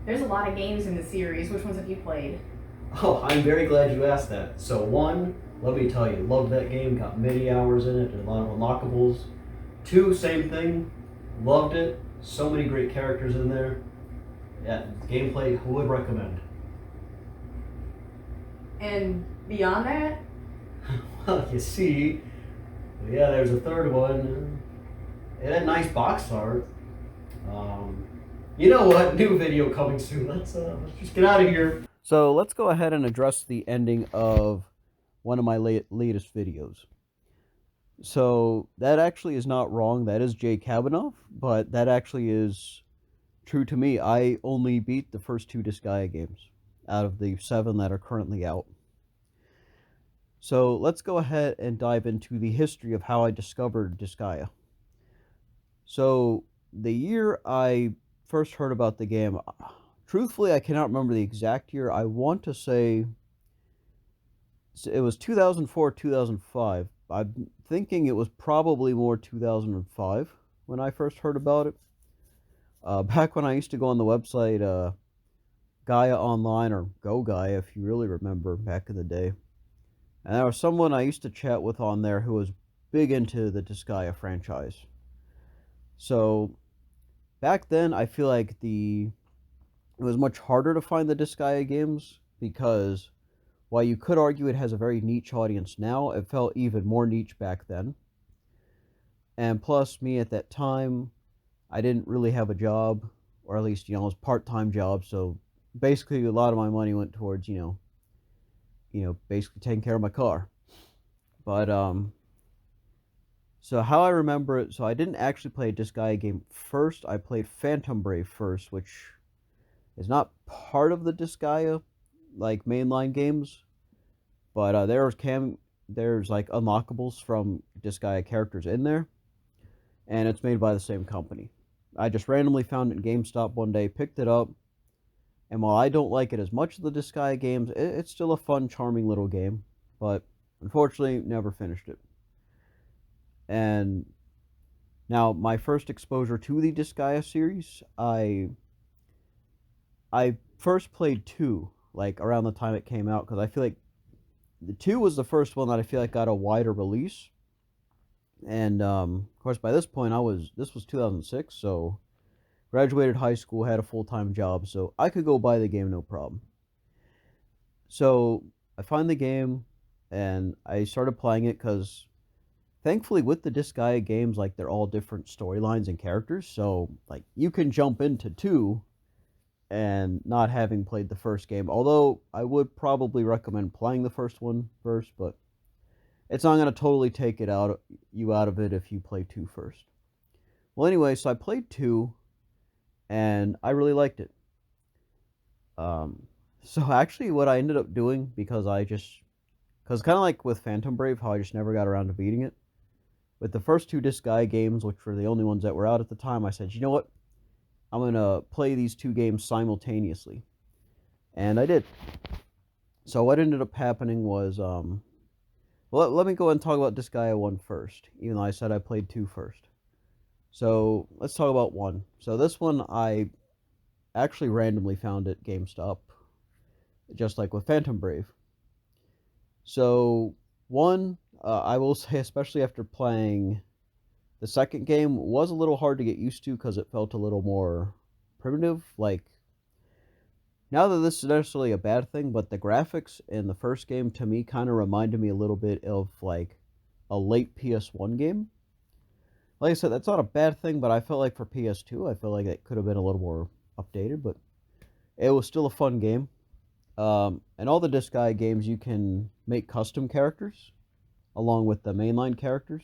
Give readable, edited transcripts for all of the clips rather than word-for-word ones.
There's a lot of games in the series. Which ones have you played? Oh, I'm very glad you asked that. So, one, let me tell you, loved that game, got many hours in it, and a lot of unlockables. Two, same thing, loved it, so many great characters in there. Yeah, gameplay, would recommend. And beyond that? Well, you see, yeah, there's a third one. It had a nice box art. Um, you know what? New video coming soon. Let's just get out of here. So let's go ahead and address the ending of one of my latest videos. So that actually is not wrong. That is Jay Kavanaugh, but that actually is true to me. I only beat the first two Disgaea games out of the 7 that are currently out. So let's go ahead and dive into the history of how I discovered Disgaea. So the year I first heard about the game, truthfully, I cannot remember the exact year. I want to say it was 2004, 2005. I'm thinking it was probably more 2005 when I first heard about it. Back when I used to go on the website Gaia Online, or Go Gaia, if you really remember back in the day. And there was someone I used to chat with on there who was big into the Disgaea franchise. So back then, I feel like it was much harder to find the Disgaea games because while you could argue it has a very niche audience now, it felt even more niche back then. And plus, me at that time, I didn't really have a job, or at least, it was a part-time job. So basically, a lot of my money went towards, basically taking care of my car. But so how I remember it, so I didn't actually play a Disgaea game first. I played Phantom Brave first, which is not part of the Disgaea like mainline games, but there's like unlockables from Disgaea characters in there, and it's made by the same company. I just randomly found it in GameStop one day, picked it up, and while I don't like it as much as the Disgaea games, it's still a fun, charming little game. But unfortunately, never finished it. And now my first exposure to the Disgaea series, I first played two like around the time it came out because I feel like the two was the first one that I feel like got a wider release. And of course, by this point, this was 2006, so graduated high school, had a full time job, so I could go buy the game no problem. So I find the game, and I started playing it because thankfully with the Disgaea games, like they're all different storylines and characters, so like you can jump into two and not having played the first game. Although I would probably recommend playing the first one first, but it's not going to totally take you out of it if you play two first. Well, anyway, so I played two, and I really liked it. Um, so actually, what I ended up doing because kind of like with Phantom Brave, how I just never got around to beating it. With the first two Disgaea games, which were the only ones that were out at the time, I said, you know what? I'm gonna play these two games simultaneously, and I did. So what ended up happening was, well, let me go ahead and talk about Disgaea 1 first, even though I said I played 2 first. So let's talk about 1. So this one I actually randomly found at GameStop, just like with Phantom Brave. So 1, I will say, especially after playing the second game, was a little hard to get used to because it felt a little more primitive. Like, now that this is necessarily a bad thing, but the graphics in the first game to me kind of reminded me a little bit of like a late PS1 game. Like I said, that's not a bad thing, but I felt like for PS2, I felt like it could have been a little more updated, but it was still a fun game. And all the Disgaea games, you can make custom characters along with the mainline characters.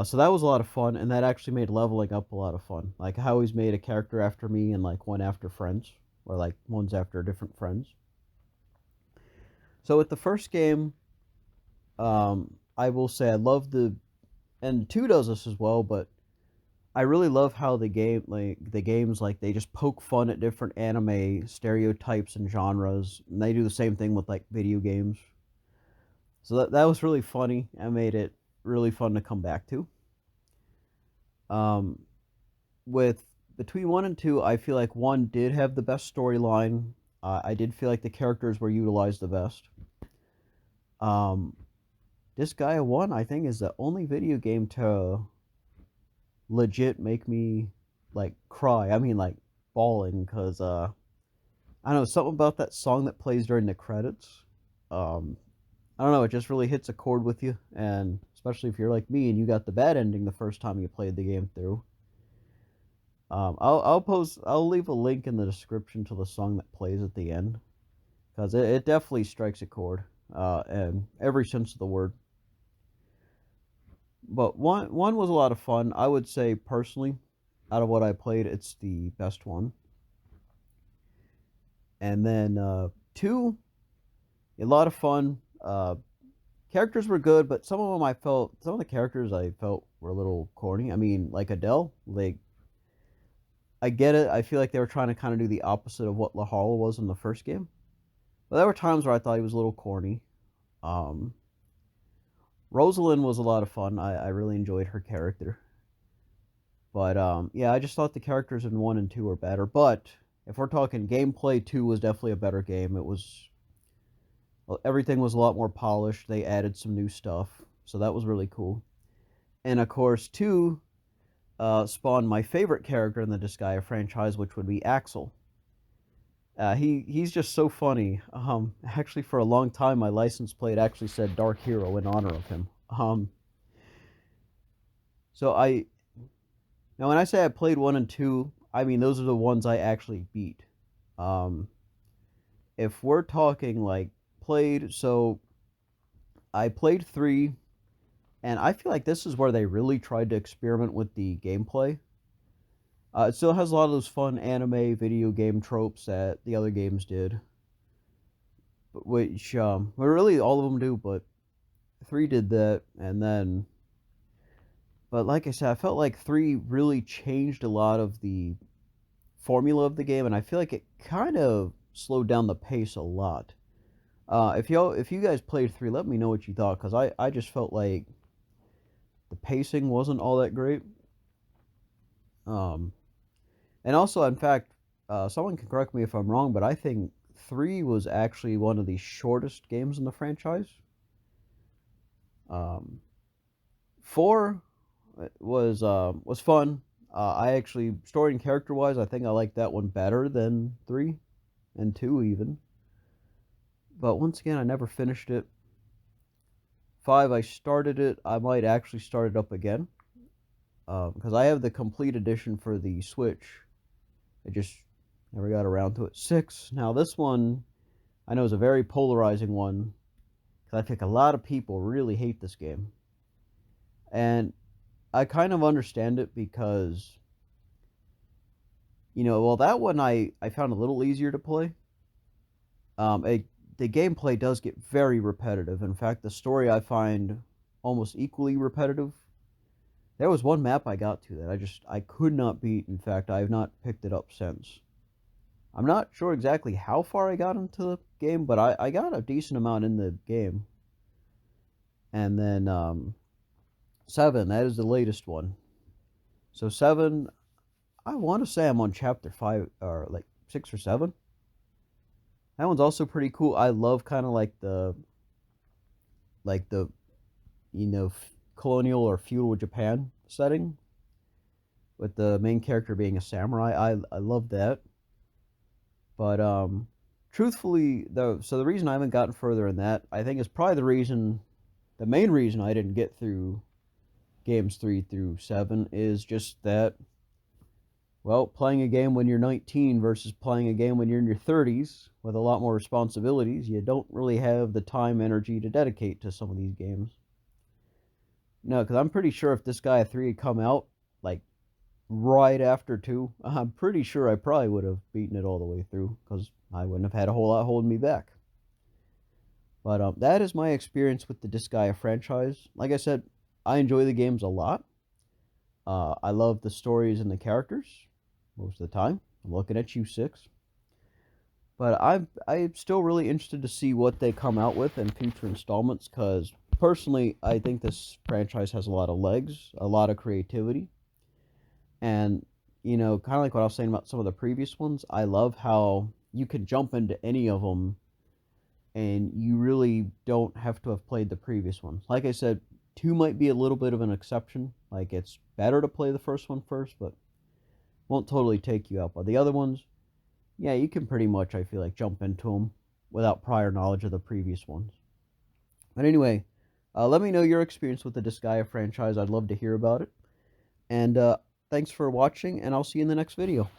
So that was a lot of fun, and that actually made leveling up a lot of fun. Like, I always made a character after me and like one after friends, or like ones after different friends. So with the first game, I will say I love and two does this as well, but I really love how the games like they just poke fun at different anime stereotypes and genres, and they do the same thing with like video games. So that was really funny. I made it really fun to come back to. Um, with between 1 and 2, I feel like 1 did have the best storyline. I did feel like the characters were utilized the best. Um, Disgaea 1, I think, is the only video game to legit make me, like, cry. I mean, like, bawling, because, I don't know, something about that song that plays during the credits. Um, I don't know, it just really hits a chord with you, and especially if you're like me and you got the bad ending the first time you played the game through. I'll leave a link in the description to the song that plays at the end, because it definitely strikes a chord, and every sense of the word. But one was a lot of fun. I would say personally, out of what I played, it's the best one. And then 2, a lot of fun. Characters were good, but some of the characters I felt were a little corny. I mean, like Adele, like I get it. I feel like they were trying to kind of do the opposite of what Lahala was in the first game. But there were times where I thought he was a little corny. Um, Rosalind was a lot of fun. I really enjoyed her character. But yeah, I just thought the characters in 1 and 2 were better. But if we're talking gameplay, 2 was definitely a better game. It was everything was a lot more polished. They added some new stuff, so that was really cool. And of course, 2 spawned my favorite character in the Disgaea franchise, which would be Axel. He's just so funny. Actually, for a long time, my license plate actually said Dark Hero in honor of him. So I Now when I say I played 1 and 2, I mean those are the ones I actually beat. Um, if we're talking like played, so I played 3, and I feel like this is where they really tried to experiment with the gameplay. It still has a lot of those fun anime video game tropes that the other games did, which well, really all of them do, but 3 did that, and then. But like I said, I felt like 3 really changed a lot of the formula of the game, and I feel like it kind of slowed down the pace a lot. If you guys played 3, let me know what you thought, because I just felt like the pacing wasn't all that great. Um, and also, in fact, someone can correct me if I'm wrong, but I think 3 was actually one of the shortest games in the franchise. 4 was fun. I actually, story and character wise, I think I like that one better than 3 and 2 even. But once again, I never finished it. 5, I started it. I might actually start it up again, because I have the complete edition for the Switch. I just never got around to it. 6. Now this one, I know is a very polarizing one, because I think a lot of people really hate this game, and I kind of understand it because, well, that one I found a little easier to play. The gameplay does get very repetitive. In fact, the story I find almost equally repetitive. There was one map I got to that I could not beat. In fact, I have not picked it up since. I'm not sure exactly how far I got into the game, but I got a decent amount in the game. And then 7, that is the latest one. So 7, I want to say I'm on chapter 5 or like 6 or 7. That one's also pretty cool. I love kind of like the colonial or feudal Japan setting, with the main character being a samurai. I love that. But truthfully though, so the reason I haven't gotten further in that, I think, is probably the main reason I didn't get through games 3 through 7 is just that, well, playing a game when you're 19 versus playing a game when you're in your 30s with a lot more responsibilities, you don't really have the time energy to dedicate to some of these games. No, because I'm pretty sure if Disgaea 3 had come out like right after 2, I'm pretty sure I probably would have beaten it all the way through, because I wouldn't have had a whole lot holding me back. But that is my experience with the Disgaea franchise. Like I said, I enjoy the games a lot. I love the stories and the characters most of the time. I'm looking at you, 6. But I'm still really interested to see what they come out with in future installments, because personally, I think this franchise has a lot of legs, a lot of creativity, and kind of like what I was saying about some of the previous ones, I love how you can jump into any of them and you really don't have to have played the previous ones. Like I said, 2 might be a little bit of an exception. Like, it's better to play the first one first, but won't totally take you out. But the other ones, yeah, you can pretty much, I feel like, jump into them without prior knowledge of the previous ones. But anyway, let me know your experience with the Disgaea franchise. I'd love to hear about it. And thanks for watching, and I'll see you in the next video.